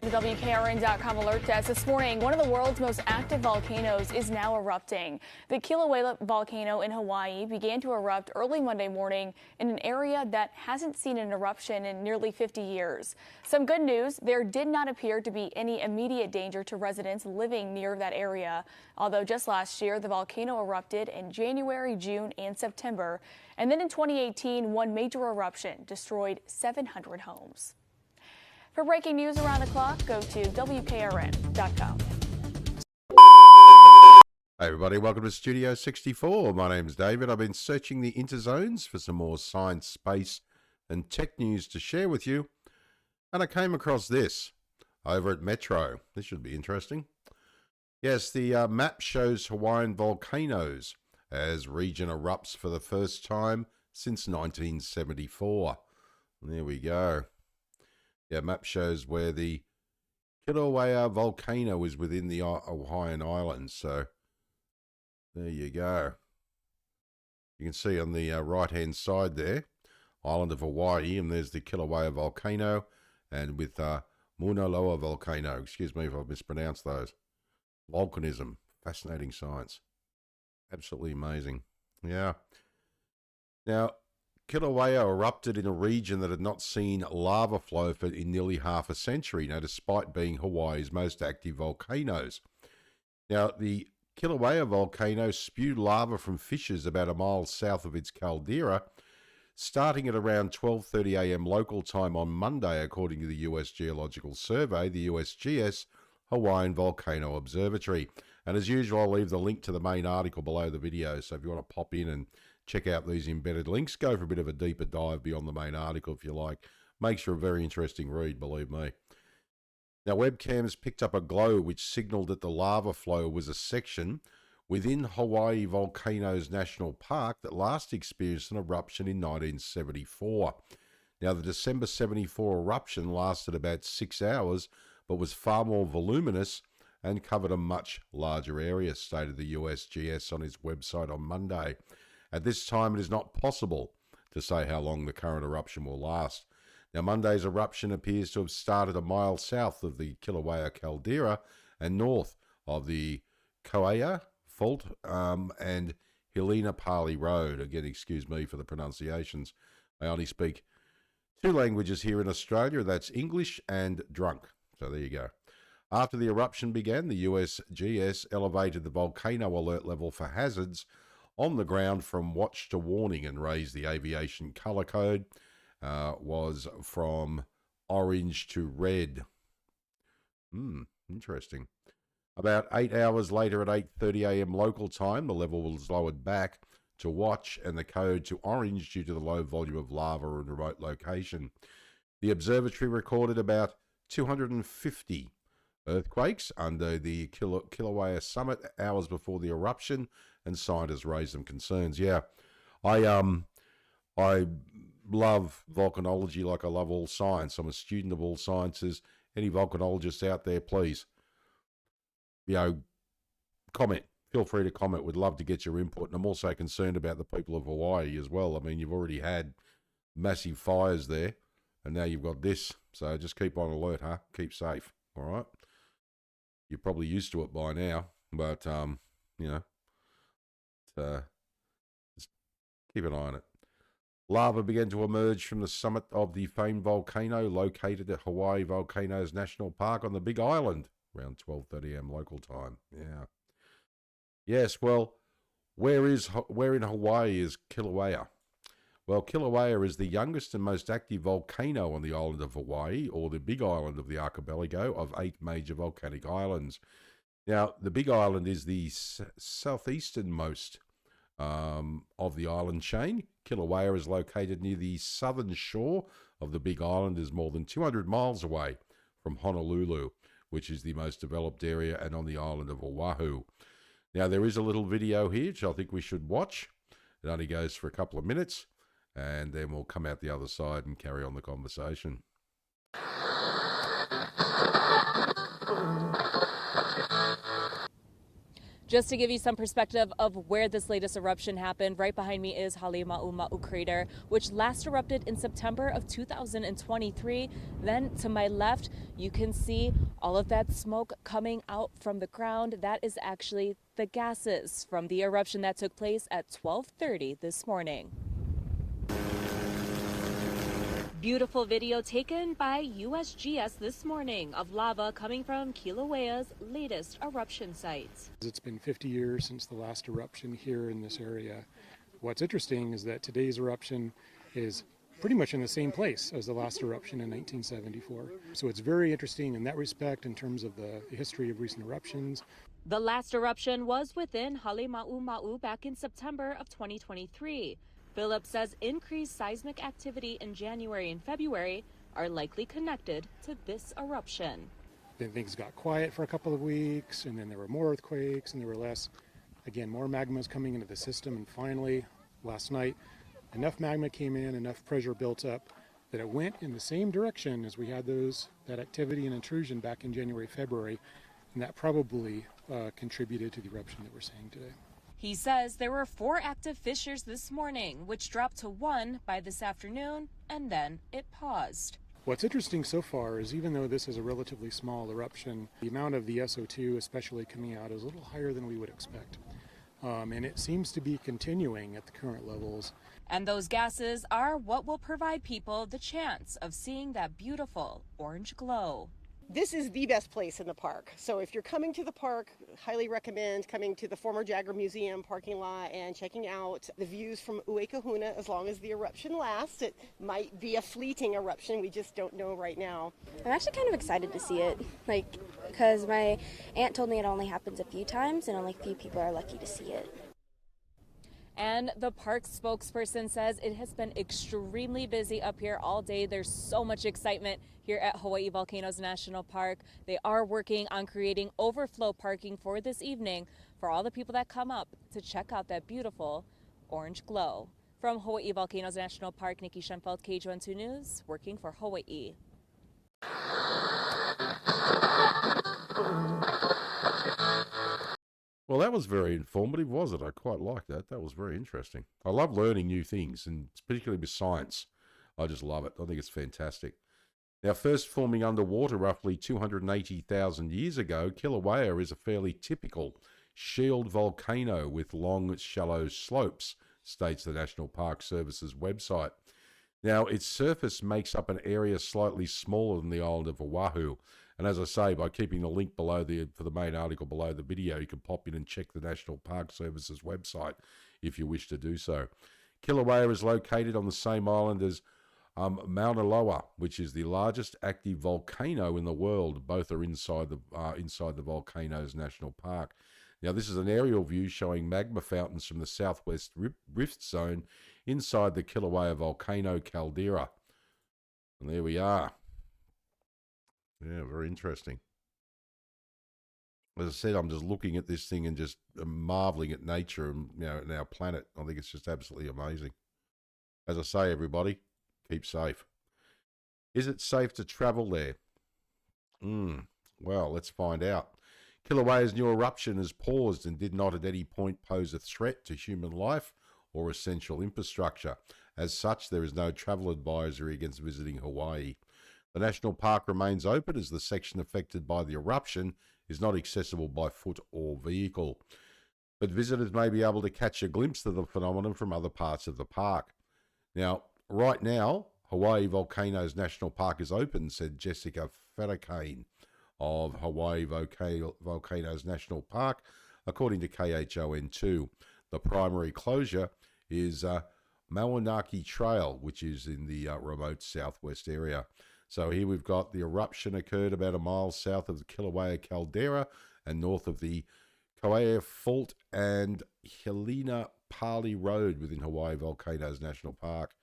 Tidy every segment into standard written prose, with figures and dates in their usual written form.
The WKRN.com alert desk this morning, one of the world's most active volcanoes is now erupting. The Kilauea volcano in Hawaii began to erupt early Monday morning in an area that hasn't seen an eruption in nearly 50 years. Some good news, there did not appear to be any immediate danger to residents living near that area. Although just last year, the volcano erupted in January, June, and September. And then in 2018, one major eruption destroyed 700 homes. For breaking news around the clock, go to WKRN.com. Hey everybody, welcome to Studio 64. My name's David. I've been searching the interzones for some more science, space, and tech news to share with you. And I came across this over at Metro. This should be interesting. Yes, the map shows Hawaiian volcanoes as region erupts for the first time since 1974. There we go. Yeah, map shows where the Kilauea volcano is within the Hawaiian Islands. So there you go. You can see on the right-hand side there, island of Hawaii, and there's the Kilauea volcano, and with Mauna Loa volcano. Excuse me if I've mispronounced those. Volcanism, fascinating science. Absolutely amazing. Yeah. Now, Kilauea erupted in a region that had not seen lava flow for in nearly half a century, now despite being Hawaii's most active volcanoes. Now, the Kilauea volcano spewed lava from fissures about a mile south of its caldera, starting at around 12:30 a.m. local time on Monday, according to the U.S. Geological Survey, the USGS Hawaiian Volcano Observatory. And as usual, I'll leave the link to the main article below the video, so if you want to pop in and check out these embedded links, go for a bit of a deeper dive beyond the main article if you like. Makes for a very interesting read, believe me. Now, webcams picked up a glow which signaled that the lava flow was a section within Hawaii Volcanoes National Park that last experienced an eruption in 1974. Now, the December 74 eruption lasted about 6 hours, but was far more voluminous and covered a much larger area, stated the USGS on its website on Monday. At this time, it is not possible to say how long the current eruption will last. Now, Monday's eruption appears to have started a mile south of the Kilauea caldera and north of the Kauai Fault and Helena Pali Road. Again, excuse me for the pronunciations. I only speak 2 languages here in Australia. That's English and drunk. So there you go. After the eruption began, the USGS elevated the volcano alert level for hazards on the ground from watch to warning and raised the aviation color code, was from orange to red. Interesting. About 8 hours later at 8:30 a.m. local time, the level was lowered back to watch and the code to orange due to the low volume of lava in a remote location. The observatory recorded about 250 earthquakes under the Kilauea summit hours before the eruption, and scientists raised some concerns. Yeah, I love volcanology like I love all science. I'm a student of all sciences. Any volcanologists out there, please, comment. Feel free to comment. We'd love to get your input. And I'm also concerned about the people of Hawaii as well. I mean, you've already had massive fires there, and now you've got this. So just keep on alert, huh? Keep safe, all right? You're probably used to it by now, but, just keep an eye on it. Lava began to emerge from the summit of the famed volcano located at Hawaii Volcanoes National Park on the Big Island around 12:30 a.m. local time. Yeah. Yes, well, where in Hawaii is Kilauea? Well, Kilauea is the youngest and most active volcano on the island of Hawaii, or the Big Island of the archipelago of 8 major volcanic islands. Now, the Big Island is the southeasternmost of the island chain. Kilauea is located near the southern shore of the Big Island, is more than 200 miles away from Honolulu, which is the most developed area, and on the island of Oahu. Now, there is a little video here, which I think we should watch. It only goes for a couple of minutes, and then we'll come out the other side and carry on the conversation. Just to give you some perspective of where this latest eruption happened, right behind me is Halemaumau crater, which last erupted in September of 2023. Then to my left, you can see all of that smoke coming out from the ground. That is actually the gases from the eruption that took place at 12:30 this morning. Beautiful video taken by USGS this morning of lava coming from Kilauea's latest eruption site. It's been 50 years since the last eruption here in this area. What's interesting is that today's eruption is pretty much in the same place as the last eruption in 1974. So it's very interesting in that respect in terms of the history of recent eruptions. The last eruption was within Halemaumau back in September of 2023. Phillips says increased seismic activity in January and February are likely connected to this eruption. Then things got quiet for a couple of weeks, and then there were more earthquakes, and there were more magmas coming into the system, and finally, last night, enough magma came in, enough pressure built up, that it went in the same direction as we had that activity and intrusion back in January, February, and that probably contributed to the eruption that we're seeing today. He says there were 4 active fissures this morning, which dropped to 1 by this afternoon, and then it paused. What's interesting so far is even though this is a relatively small eruption, the amount of the SO2 especially coming out is a little higher than we would expect. And it seems to be continuing at the current levels. And those gases are what will provide people the chance of seeing that beautiful orange glow. This is the best place in the park. So if you're coming to the park, highly recommend coming to the former Jagger Museum parking lot and checking out the views from Uekahuna as long as the eruption lasts. It might be a fleeting eruption, we just don't know right now. I'm actually kind of excited to see it, because my aunt told me it only happens a few times and only a few people are lucky to see it. And the park spokesperson says it has been extremely busy up here all day. There's so much excitement here at Hawaii Volcanoes National Park. They are working on creating overflow parking for this evening for all the people that come up to check out that beautiful orange glow. From Hawaii Volcanoes National Park, Nikki Schoenfeld, KJ2 News, working for Hawaii. Well, that was very informative, was it? I quite liked that. That was very interesting. I love learning new things, and particularly with science. I just love it. I think it's fantastic. Now, first forming underwater roughly 280,000 years ago, Kilauea is a fairly typical shield volcano with long, shallow slopes, states the National Park Service's website. Now, its surface makes up an area slightly smaller than the island of Oahu. And as I say, by keeping the link below for the main article below the video, you can pop in and check the National Park Service's website if you wish to do so. Kilauea is located on the same island as Mauna Loa, which is the largest active volcano in the world. Both are inside the Volcanoes National Park. Now, this is an aerial view showing magma fountains from the southwest rift zone inside the Kilauea volcano caldera. And there we are. Yeah, very interesting. As I said, I'm just looking at this thing and just marveling at nature and, and our planet. I think it's just absolutely amazing. As I say, everybody, keep safe. Is it safe to travel there? Well, let's find out. Kilauea's new eruption has paused and did not at any point pose a threat to human life or essential infrastructure. As such, there is no travel advisory against visiting Hawaii. The national park remains open as the section affected by the eruption is not accessible by foot or vehicle. But visitors may be able to catch a glimpse of the phenomenon from other parts of the park. Now, right now, Hawaii Volcanoes National Park is open, said Jessica Ferracane of Hawaii Volcanoes National Park, according to KHON2. The primary closure is Maunaki Trail, which is in the remote southwest area. So here we've got the eruption occurred about a mile south of the Kilauea caldera and north of the Kauai Fault and Helena Pali Road within Hawaii Volcanoes National Park.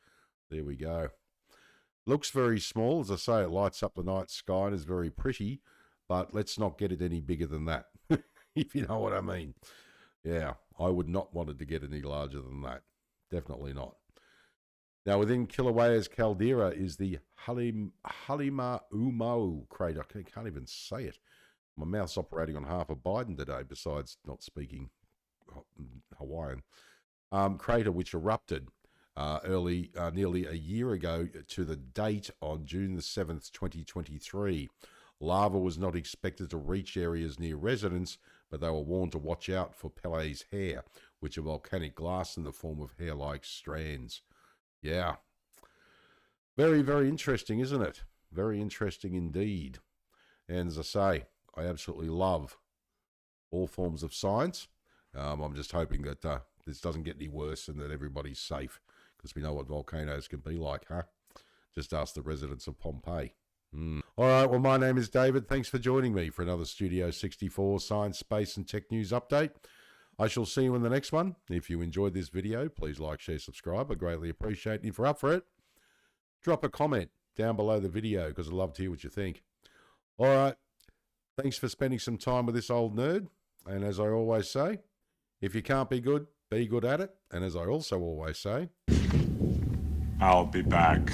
There we go. Looks very small. As I say, it lights up the night sky and is very pretty, but let's not get it any bigger than that, if you know what I mean. Yeah, I would not want it to get any larger than that. Definitely not. Now, within Kilauea's caldera is the Halemaumau crater. I can't even say it. My mouth's operating on half of Biden today, besides not speaking Hawaiian. Crater which erupted nearly a year ago to the date on June the 7th, 2023. Lava was not expected to reach areas near residents, but they were warned to watch out for Pele's hair, which are volcanic glass in the form of hair-like strands. Yeah. Very, very interesting, isn't it? Very interesting indeed. And as I say, I absolutely love all forms of science. I'm just hoping that this doesn't get any worse and that everybody's safe, because we know what volcanoes can be like, huh? Just ask the residents of Pompeii. All right, well, my name is David. Thanks for joining me for another Studio 64 Science, Space and Tech News update. I shall see you in the next one. If you enjoyed this video, please like, share, subscribe. I greatly appreciate it. If you're up for it, drop a comment down below the video, because I'd love to hear what you think. All right, thanks for spending some time with this old nerd. And as I always say, if you can't be good at it. And as I also always say, I'll be back.